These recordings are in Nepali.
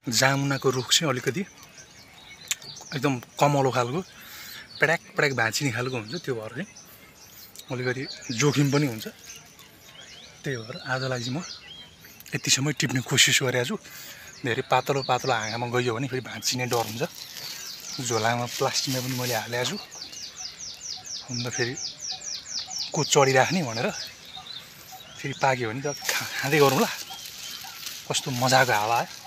जामुनाको रुख चाहिँ अलिकति एकदम कमलो खालको पड्याक पड्याक भाँचिने खालको हुन्छ। त्यो भएर चाहिँ अलिकति जोखिम पनि हुन्छ। त्यही भएर आजलाई चाहिँ म यतिसम्म टिप्ने कोसिस गरेको छु। धेरै पातलो पातलो हाँगामा गयो भने फेरि भाँचिने डर हुन्छ। झोलामा प्लास्टिकमा पनि मैले हालेको छु। अन्त फेरि को चढिराख्ने भनेर फेरि पाक्यो भने त खाँदै गरौँला। कस्तो मजाको हावा आयो।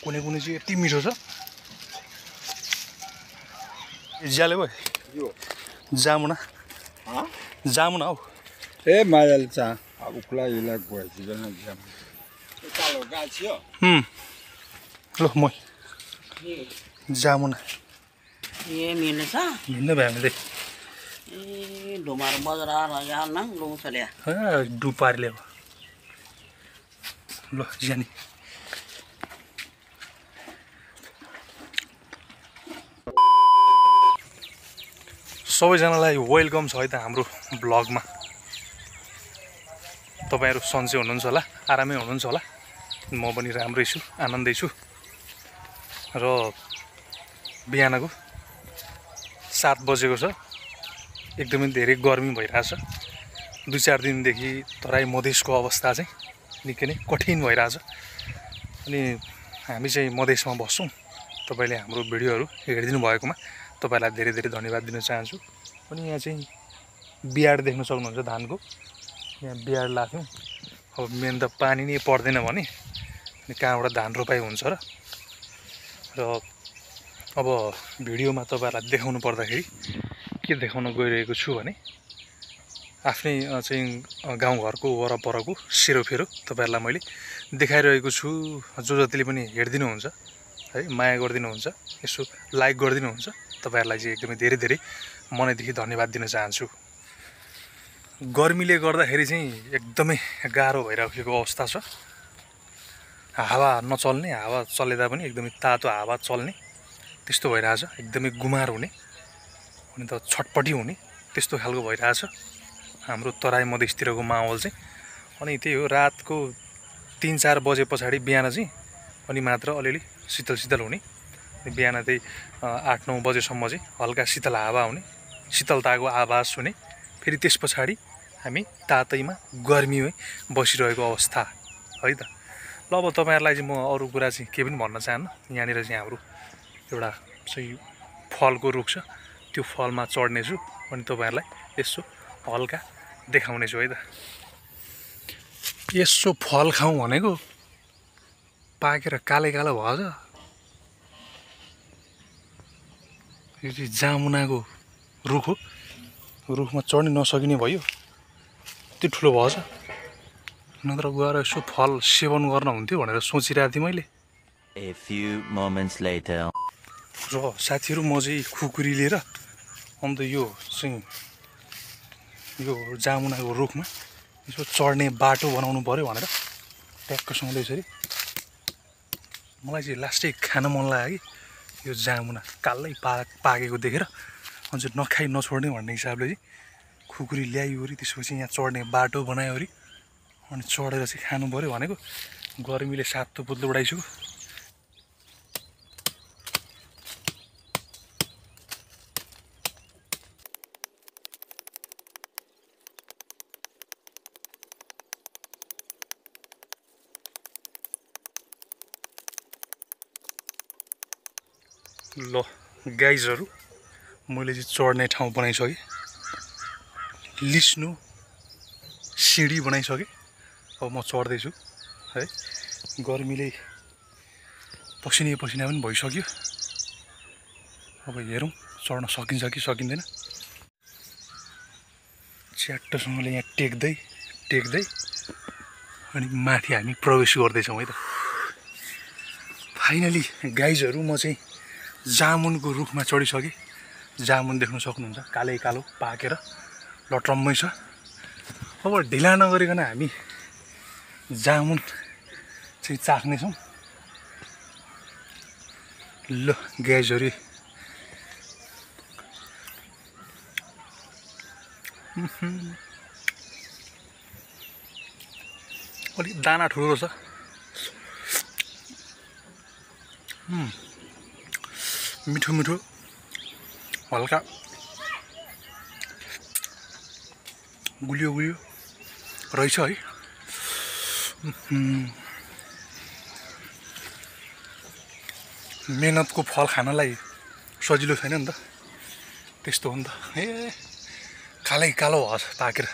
कुनै कुनै चाहिँ यति मिठो छ। ज्याले भयो जामुना जामुना हौ ए मजाले चा उक्ला इला गएछ न जाम कालो गाछियो ल म जामुना ये मिल्ने छ हिँड्नु भयो भने ए ढुमार बजार यार न लौ चल्या डुपारले ल जानी सबैजनालाई वेलकम छ है त हाम्रो ब्लगमा। तपाईहरु सन्चै हुनुहुन्छ होला, आरामै हुनुहुन्छ होला। म पनि राम्रै छु, आनन्दै छु। र बिहानको 7 बजेको छ। एकदमै धेरै गर्मी भइरहेछ। 2-4 दिनदेखि तराई मधेसको अवस्था चाहिँ निकै नै कठिन भइरहेछ। अनि हामी चाहिँ मधेसमा बस्छौं। तपाईले हाम्रो भिडियोहरु हेरिदिनु भएकोमा तपाईलाई धेरै धेरै धन्यवाद दिन चाहन्छु। अनि यहाँ चाहिँ बियाड देख्न सक्नुहुन्छ धानको। यहाँ बियाड लाग्थ्यौं। अब मेन त पानी नै पर्दैन भने अनि कहाँबाट धान रोपाइ हुन्छ र अब भिडियोमा तपाईहरुलाई देखाउनु पर्दाखेरि के देखाउन गइरहेको छु भने आफ्नै चाहिँ गाउँघरको वरपरको सेरोफेरो तपाईहरुलाई मैले देखाइरहेको छु। जो जतिले पनि हेर्दिनु हुन्छ है, माया गर्दिनु हुन्छ, यसो लाइक गर्दिनु हुन्छ, तपाईहरुलाई चाहिँ एकदमै धेरै धेरै मनैदेखि धन्यवाद दिन चाहन्छु। गर्मीले गर्दाखेरि चाहिँ एकदमै गाह्रो भइरहेको अवस्था छ। हावा नचल्ने, हावा चलेदा पनि एकदमै तातो हावा चल्ने त्यस्तो भइरहेछ। एकदमै गुमार हुने अनि त छटपटी हुने त्यस्तो खालको भइरहेछ हाम्रो तराई मधेसतिरको माहौल चाहिँ। अनि त्यही हो, रातको 3-4 बजे पछाडी बिहान चाहिँ अनि मात्र अलिअलि शीतल शीतल हुने। बिहान चाहिँ 8-9 बजेसम्म चाहिँ हल्का शीतल हावा हुने, शीतलताको आभास हुने। फेरि त्यस पछाडी हामी तातैमा गर्मीमै बसिरहेको अवस्था है त। ल अब तपाईहरुलाई चाहिँ म अरु कुरा चाहिँ के पनि भन्न चाहन्न। यहाँनिर चाहिँ हाम्रो एउटा चाहिँ फलको रुख छ। त्यो फलमा चढ्ने छु अनि तपाईहरुलाई यसो हल्का देखाउने छु है त। यसो फल खाऊ भनेको पाकेर कालै कालो भएछ। यो चाहिँ जामुनाको रुख हो। रुखमा चढ्न नसकिने भयो। यति ठुलो भएछ। नत्र गएर यसो फल सेवन गर्न हुन्थ्यो भनेर सोचिरहेको थिएँ मैले। A few moments later. र साथीहरु म चाहिँ खुकुरी लिएर अन्त यो चाहिँ यो जामुनाको रुखमा यसो चढ्ने बाटो बनाउनु पर्यो भनेर ट्याक्कसँगले यसरी मलाई चाहिँ लास्टै खान मन लाग्यो कि यो जामुना कालै पाकेको देखेर अझ नखाइ नछोड्ने भन्ने हिसाबले चाहिँ खुकुरी ल्याइवरी त्यसपछि यहाँ चढ्ने बाटो बनायोरी अनि चढेर चाहिँ खानु पर्यो भनेको। गर्मीले सातो पुत्लो उडाइसक्यो। ल गाइजहरु, मैले चाहिँ चढ्ने ठाउँ बनाइसकेँ। लिस्नु सिडी बनाइसकेँ। अब म चढ्दै छु है। गर्मीले पसिना पनि भइसक्यो। अब हेरौँ चढ्न सकिन्छ कि सकिँदैन। च्याट्टसँगले यहाँ टेक्दै अनि माथि हामी प्रवेश गर्दैछौँ है त। फाइनली गाइजहरु, म चाहिँ जामुनको रुखमा चढिसकेँ। जामुन देख्न सक्नुहुन्छ कालै कालो पाकेर लट्रम्मै छ। अब ढिला नगरिकन हामी जामुन चाहिँ चाख्नेछौँ। ल गाइजहरु, अलिक दाना ठुलो छ मिठो मिठो हल्का गुलियो गुलियो रहेछ है मेहनतको फल खानलाई सजिलो छैन नि त त्यस्तो हो नि त ए कालै कालो हस पाकेर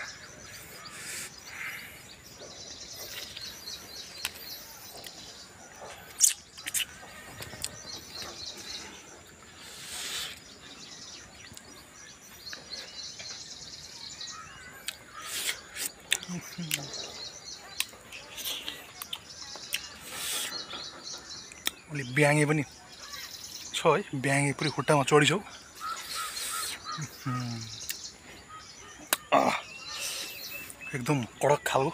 अलि ब्याङे पनि छ है ब्याङे पुरै खुट्टामा चढिछौ एकदम कडक खालको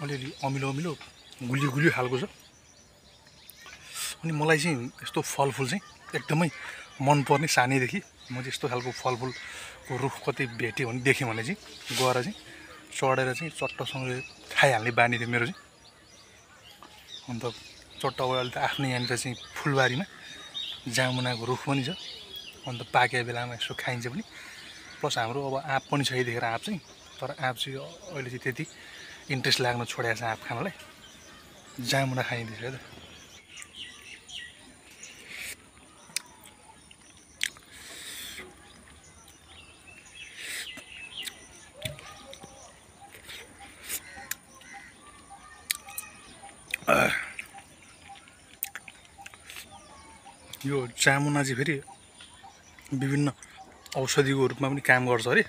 अलिअलि अमिलो अमिलो गुलियो गुलियो खालको छ अनि मलाई चाहिँ यस्तो फलफुल चाहिँ एकदमै मनपर्ने सानैदेखि म चाहिँ यस्तो खालको फलफुलको रुख कतै भेट्यो भने देखेँ भने चाहिँ गएर चाहिँ चढेर चाहिँ चट्टसँगले खाइहाल्ने बानी थियो मेरो चाहिँ अन्त चट्ट अब अहिले त आफ्नै यहाँनिर चाहिँ फुलबारीमा जामुनाको रुख पनि छ अन्त पाकेको बेलामा यसो खाइन्छ पनि प्लस हाम्रो अब आँप पनि छ यतिखेर आँप चाहिँ तर आँप चाहिँ अहिले चाहिँ त्यति इन्ट्रेस्ट लाग्न छोडेको छ आँप खानलाई जामुना खाइँदैछ त यो जामुना चाहिँ फेरि विभिन्न औषधिको रूपमा पनि काम गर्छ अरे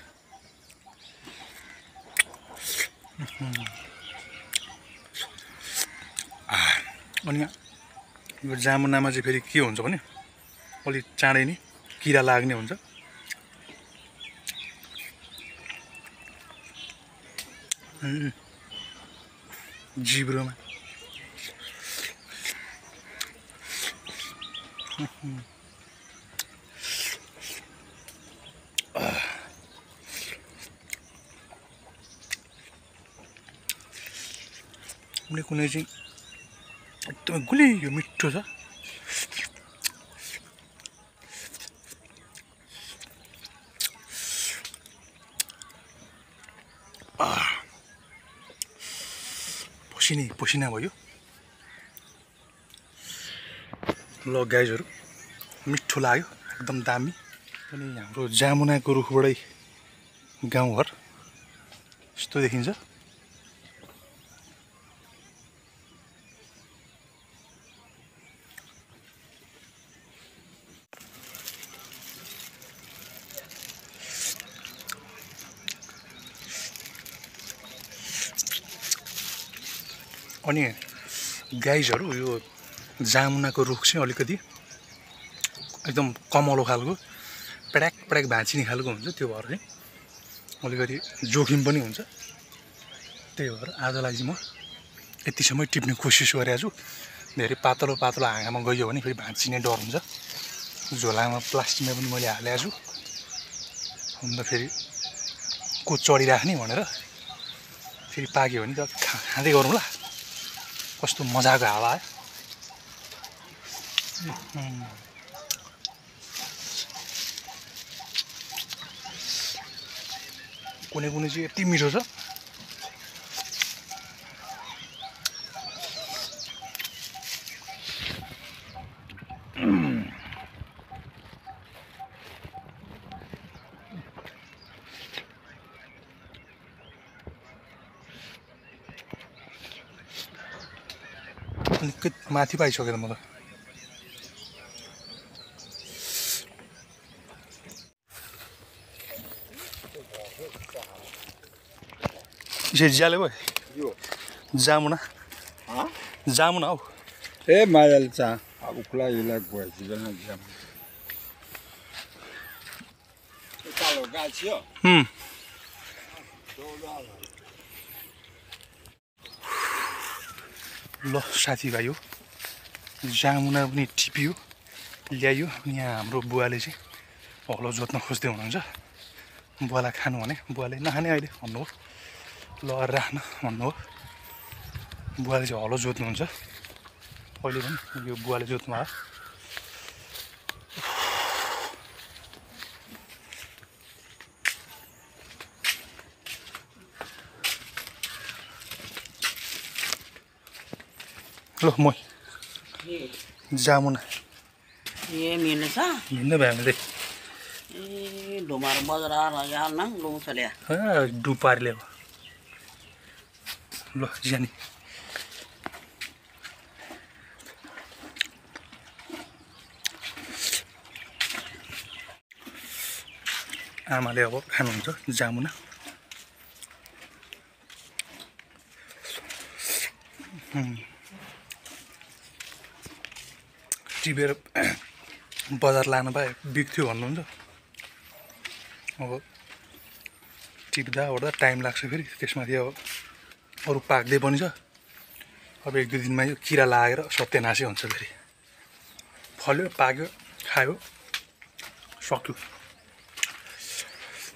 अनि यो जामुनामा चाहिँ फेरि के हुन्छ भने अलिक चाँडै नै किरा लाग्ने हुन्छ जिब्रोमा कुनै चाहिँ एकदमै गुलियो मिठो छ पसिनै पसिना भयो ल गाइजहरू मिठो लाग्यो एकदम दामी अनि हाम्रो जामुनाको रुखबाटै गाउँघर यस्तो देखिन्छ अनि गाइजहरू यो जामुनाको रुख चाहिँ अलिकति एकदम कमलो खालको पेड्याक पेड्याक भाँचिने खालको हुन्छ त्यो भएर चाहिँ अलिकति जोखिम पनि हुन्छ त्यही भएर आजलाई चाहिँ म यतिसम्म टिप्ने कोसिस गरेको छु धेरै पातलो पातलो हाँगामा गयो भने फेरि भाँचिने डर हुन्छ झोलामा प्लास्टिकमा पनि मैले हालेको छु अन्त फेरि को चढिराख्ने भनेर फेरि पाक्यो भने त खाँदै गरौँ ल कस्तो मजाको हावा आयो कुनै कुनै चाहिँ यति मिठो छ अलिकति माथि पाइसकेँ त म त यसरी ज्याले भयो जामुना हाँ? जामुना हौ ए मजाले चा उक्ला इला भइसकेन जाम कालो गाछ हो ल साथीभाइ हो जामुना पनि टिप्यो ल्यायो अनि यहाँ हाम्रो बुवाले चाहिँ हलो जोत्न खोज्दै हुनुहुन्छ बुवालाई खानु भने बुवाले नखाने अहिले भन्नुभयो ल राख्न भन्नुभयो बुवाले चाहिँ हलो जोत्नुहुन्छ अहिले पनि यो बुवाले जोत्नु भयो ल म जामुना ये मिल्ने छ हिँड्नु भयो भने ए ढुमार बजार आएर यहाँ न लुङ चल्या डुपारले अब ल जाने आमाले अब खानुहुन्छ जामुना टिपेर बजार लानु भए बिक्थ्यो भन्नुहुन्छ अब टिप्दा ओर्दा टाइम लाग्छ फेरि त्यसमाथि अब अरू पाक्दै पनि छ अब 1-2 दिनमा यो किरा लागेर सत्यानासै हुन्छ फेरि फल्यो पाक्यो खायो सक्यो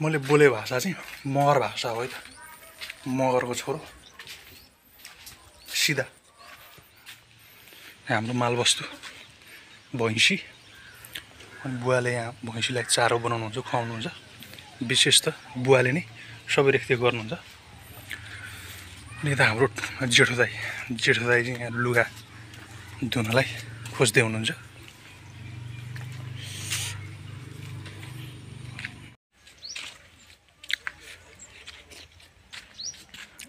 मैले बोले भाषा चाहिँ मगर भाषा हो है त मगरको छोरो सिधा हाम्रो मालबस्तु भैँसी अनि बुवाले यहाँ भैँसीलाई चारो बनाउनुहुन्छ खुवाउनुहुन्छ विशेष त बुवाले नै सबै रेखदेख गर्नुहुन्छ अनि यता हाम्रो जेठो दाइ चाहिँ यहाँ लुगा धुनलाई खोज्दै हुनुहुन्छ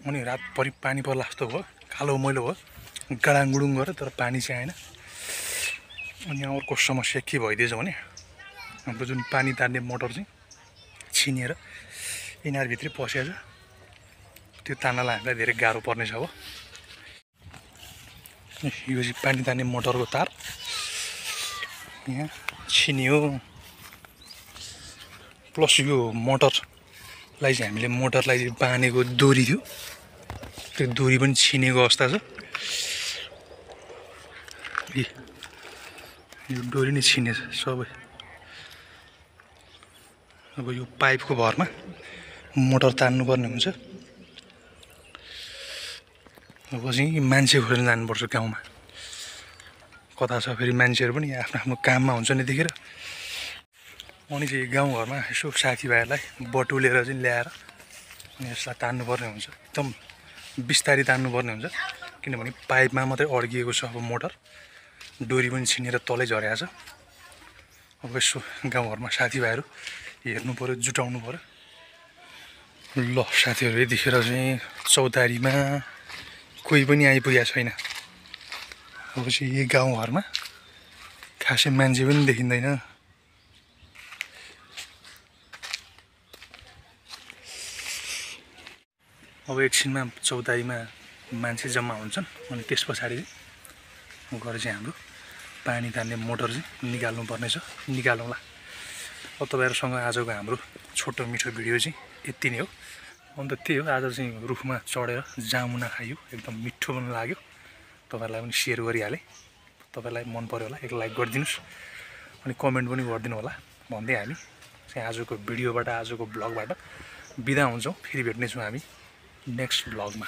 अनि रातभरि पानी पर्ला जस्तो भयो कालो मैलो भयो गाडाङगुडुङ गऱ्यो तर पानी चाहिँ आएन अनि यहाँ अर्को समस्या के भइदिएछ भने हाम्रो जुन पानी तान्ने मोटर चाहिँ छिनेर इनारभित्रै पसेछ त्यो तान्नलाई हामीलाई धेरै गाह्रो पर्नेछ अब यो चाहिँ पानी तान्ने मोटरको तार यहाँ छिन्यो प्लस यो मोटरलाई चाहिँ हामीले मोटरलाई चाहिँ बाँधेको दोरी थियो त्यो दोरी पनि छिनेको अवस्था छ यो डोरी नै छिनेछ सबै अब यो पाइपको भरमा मोटर तान्नुपर्ने हुन्छ अब चाहिँ मान्छे खोज्न जानुपर्छ गाउँमा कता छ फेरि मान्छेहरू पनि आफ्नो आफ्नो काममा हुन्छ नि देखेर अनि चाहिँ गाउँघरमा यसो साथीभाइहरूलाई बटुलेर चाहिँ ल्याएर अनि यसलाई तान्नुपर्ने हुन्छ एकदम बिस्तारी तान्नुपर्ने हुन्छ किनभने पाइपमा मात्रै अड्किएको छ अब मोटर डोरी पनि छिनेर तलै झरेको छ अब यसो गाउँघरमा साथीभाइहरू हेर्नु पऱ्यो जुटाउनु पऱ्यो ल साथीहरू यतिखेर चाहिँ चौतारीमा कोही पनि आइपुगेको छैन अब चाहिँ यही गाउँघरमा खासै मान्छे पनि देखिँदैन अब एकछिनमा चौतारीमा मान्छे जम्मा हुन्छन् अनि त्यस पछाडि गएर चाहिँ हाम्रो पानी तान्ने मोटर चाहिँ निकाल्नु पर्नेछ निकालौँला अब तपाईँहरूसँग आजको हाम्रो छोटो मिठो भिडियो चाहिँ यति नै हो अन्त त्यही हो आज चाहिँ रुखमा चढेर जामुना खायो एकदम मिठो पनि लाग्यो तपाईँहरूलाई पनि सेयर गरिहालेँ तपाईँलाई मन पर्यो होला एक लाइक गरिदिनुहोस् अनि कमेन्ट पनि गरिदिनु होला भन्दै हामी चाहिँ आजको भिडियोबाट आजको ब्लगबाट बिदा हुन्छौँ फेरि भेट्नेछौँ हामी नेक्स्ट ब्लगमा